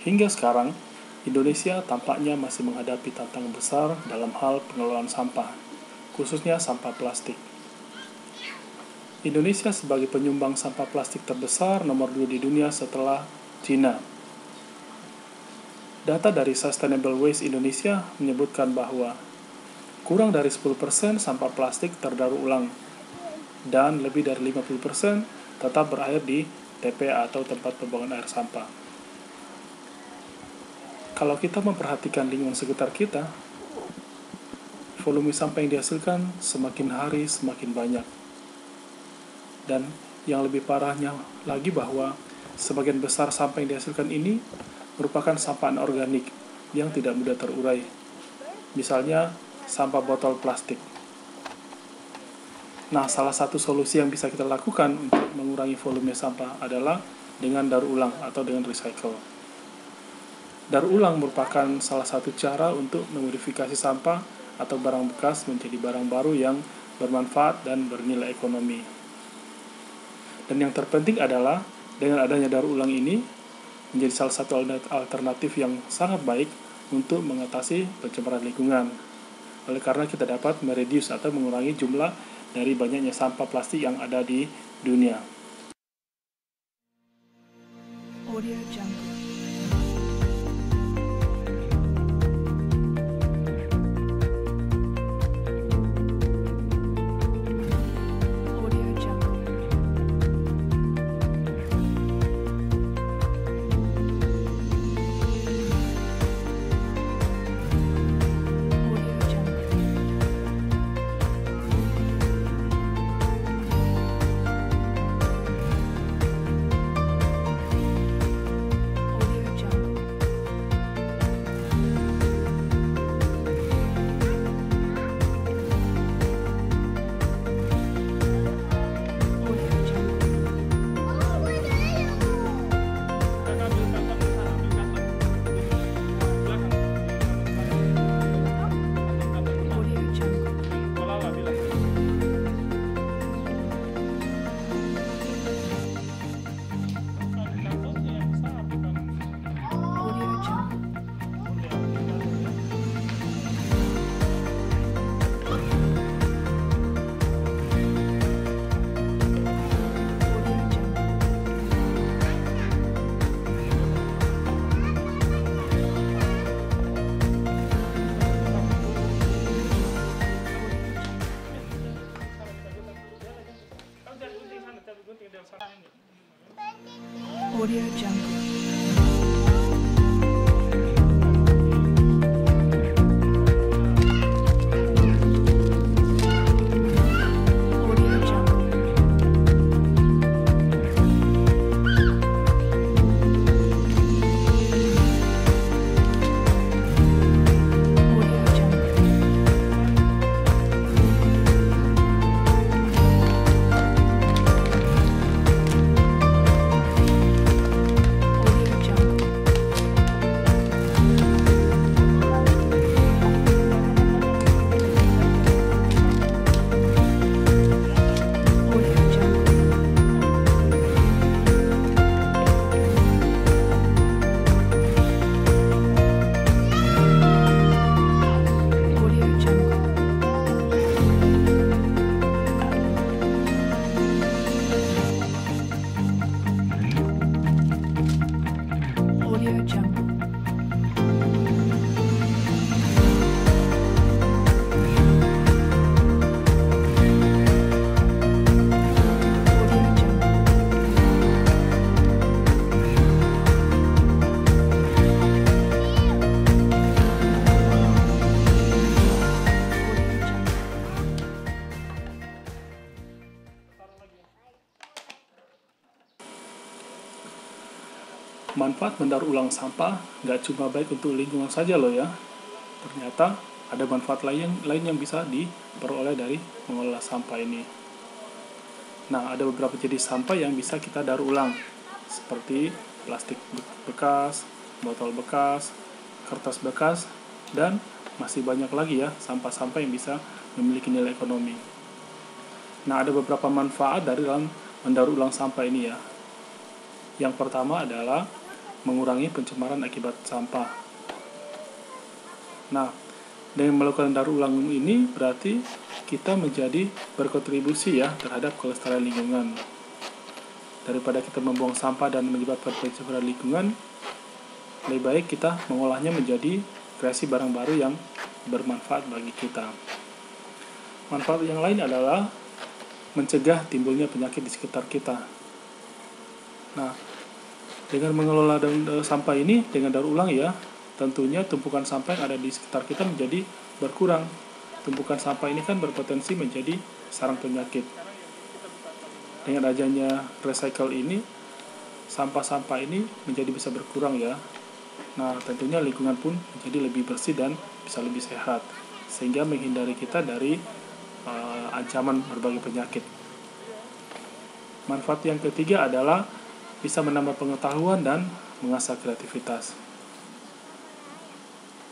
Hingga sekarang, Indonesia tampaknya masih menghadapi tantangan besar dalam hal pengelolaan sampah, khususnya sampah plastik. Indonesia sebagai penyumbang sampah plastik terbesar nomor 2 di dunia setelah China. Data dari Sustainable Waste Indonesia menyebutkan bahwa kurang dari 10% sampah plastik terdaur ulang, dan lebih dari 50% tetap berakhir di TPA atau tempat pembuangan air sampah. Kalau kita memperhatikan lingkungan sekitar kita, volume sampah yang dihasilkan semakin hari semakin banyak. Dan yang lebih parahnya lagi bahwa sebagian besar sampah yang dihasilkan ini merupakan sampah anorganik yang tidak mudah terurai. Misalnya, sampah botol plastik. Nah, salah satu solusi yang bisa kita lakukan untuk mengurangi volume sampah adalah dengan daur ulang atau dengan recycle. Daur ulang merupakan salah satu cara untuk memodifikasi sampah atau barang bekas menjadi barang baru yang bermanfaat dan bernilai ekonomi. Dan yang terpenting adalah, dengan adanya daur ulang ini, menjadi salah satu alternatif yang sangat baik untuk mengatasi pencemaran lingkungan. Oleh karena kita dapat mereduce atau mengurangi jumlah dari banyaknya sampah plastik yang ada di dunia. Audio Jungle. Audio Jungle. Audio Jungle. Manfaat mendaur ulang sampah nggak cuma baik untuk lingkungan saja loh ya. Ternyata ada manfaat lain yang bisa diperoleh dari mengolah sampah ini. Nah, ada beberapa jenis sampah yang bisa kita daur ulang, seperti plastik bekas, botol bekas, kertas bekas, dan masih banyak lagi ya sampah-sampah yang bisa memiliki nilai ekonomi. Nah, ada beberapa manfaat dari dalam mendaur ulang sampah ini ya. Yang pertama adalah mengurangi pencemaran akibat sampah. Nah, dengan melakukan daur ulang ini berarti kita menjadi berkontribusi ya terhadap kelestarian lingkungan. Daripada kita membuang sampah dan menyebabkan pencemaran lingkungan, lebih baik kita mengolahnya menjadi kreasi barang baru yang bermanfaat bagi kita. Manfaat yang lain adalah mencegah timbulnya penyakit di sekitar kita. Nah, dengan mengelola sampah ini dengan daur ulang ya, tentunya tumpukan sampah yang ada di sekitar kita menjadi berkurang. Tumpukan sampah ini kan berpotensi menjadi sarang penyakit. Dengan adanya recycle ini, sampah-sampah ini menjadi bisa berkurang ya. Nah, tentunya lingkungan pun menjadi lebih bersih dan bisa lebih sehat, sehingga menghindari kita dari ancaman berbagai penyakit. Manfaat yang ketiga adalah bisa menambah pengetahuan dan mengasah kreativitas.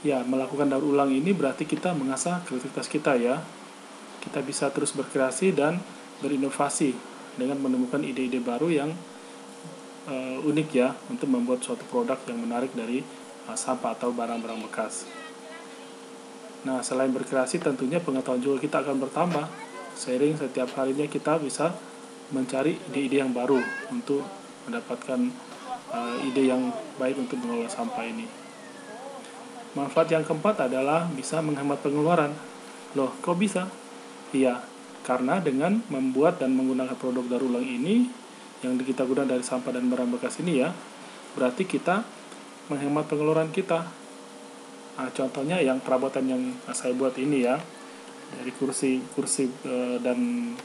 Ya, melakukan daur ulang ini berarti kita mengasah kreativitas kita ya. Kita bisa terus berkreasi dan berinovasi dengan menemukan ide-ide baru yang unik ya untuk membuat suatu produk yang menarik dari sampah atau barang-barang bekas. Nah, selain berkreasi tentunya pengetahuan juga kita akan bertambah. Seiring setiap harinya kita bisa mencari ide-ide yang baru untuk mendapatkan ide yang baik untuk mengelola sampah ini. Manfaat yang keempat adalah bisa menghemat pengeluaran. Loh, kok bisa? Iya, karena dengan membuat dan menggunakan produk daur ulang ini yang kita gunakan dari sampah dan barang bekas ini ya, berarti kita menghemat pengeluaran kita. Nah, contohnya yang perabotan yang saya buat ini ya, dari kursi dan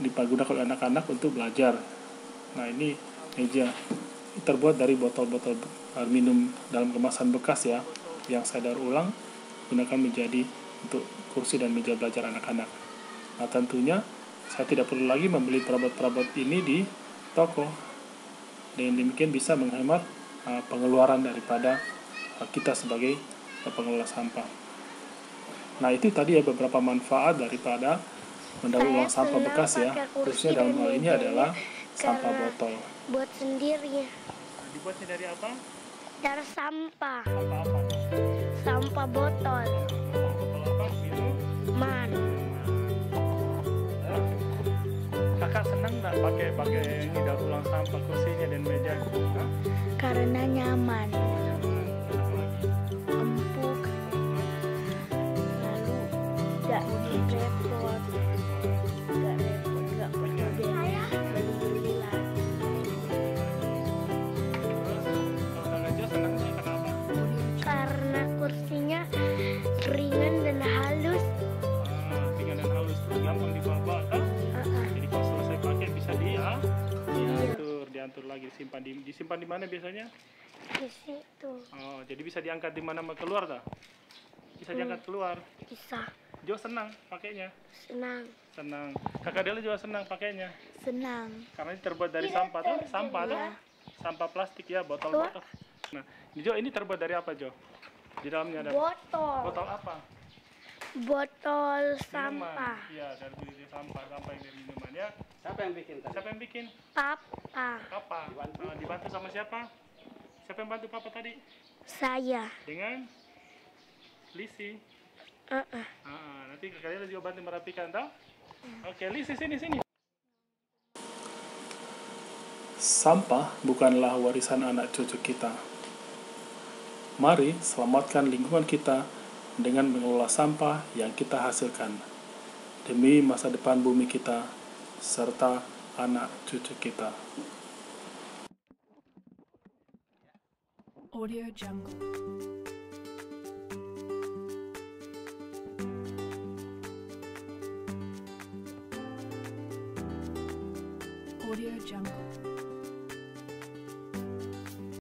digunakan oleh anak-anak untuk belajar. Nah, ini meja terbuat dari botol-botol air minum dalam kemasan bekas ya, yang saya daur ulang gunakan menjadi untuk kursi dan meja belajar anak-anak. Nah, tentunya saya tidak perlu lagi membeli perabot-perabot ini di toko. Dengan demikian bisa menghemat pengeluaran daripada kita sebagai pengelola sampah. Nah, itu tadi ya beberapa manfaat daripada mendaur ulang sampah bekas ya, khususnya dalam hal ini adalah sampah botol. Buat sendiri. Dibuatnya dari apa? Dari sampah. Sampah apa? Sampah botol. Botol apa? Man. Kakak senang nggak pakai ini daur ulang sampah kursinya dan meja? Hah? Karena nyaman. Empuk. Lalu tidak repot. Nggak perlu beli lagi. Karena kursinya ringan dan halus. Ringan dan halus, gampang dibawa kan? Jadi kalau selesai pakai bisa diatur lagi, disimpan di mana biasanya? Di situ. Oh, jadi bisa diangkat di mana mau keluar dah? Bisa diangkat keluar. Bisa. Jo senang pakainya. Senang. Kakak Dela juga senang pakainya. Senang. Karena ini terbuat dari sampah tuh, sampah plastik ya, botol-botol. Nah, Jo ini terbuat dari apa Jo? Di dalamnya ada botol apa? Botol Minuman. sampah. Iya, dari sampah yang dari minuman ya. Siapa yang bikin tadi? Siapa yang bikin? Papa. Papa. Dibantu sama siapa? Siapa yang bantu Papa tadi? Saya. Dengan Lisi. Nanti kalian juga bantu merapikan, toh? Oke, Lisi sini. Sampah bukanlah warisan anak cucu kita. Mari selamatkan lingkungan kita dengan mengelola sampah yang kita hasilkan demi masa depan bumi kita serta anak cucu kita. Audio Jungle. Audio Jungle.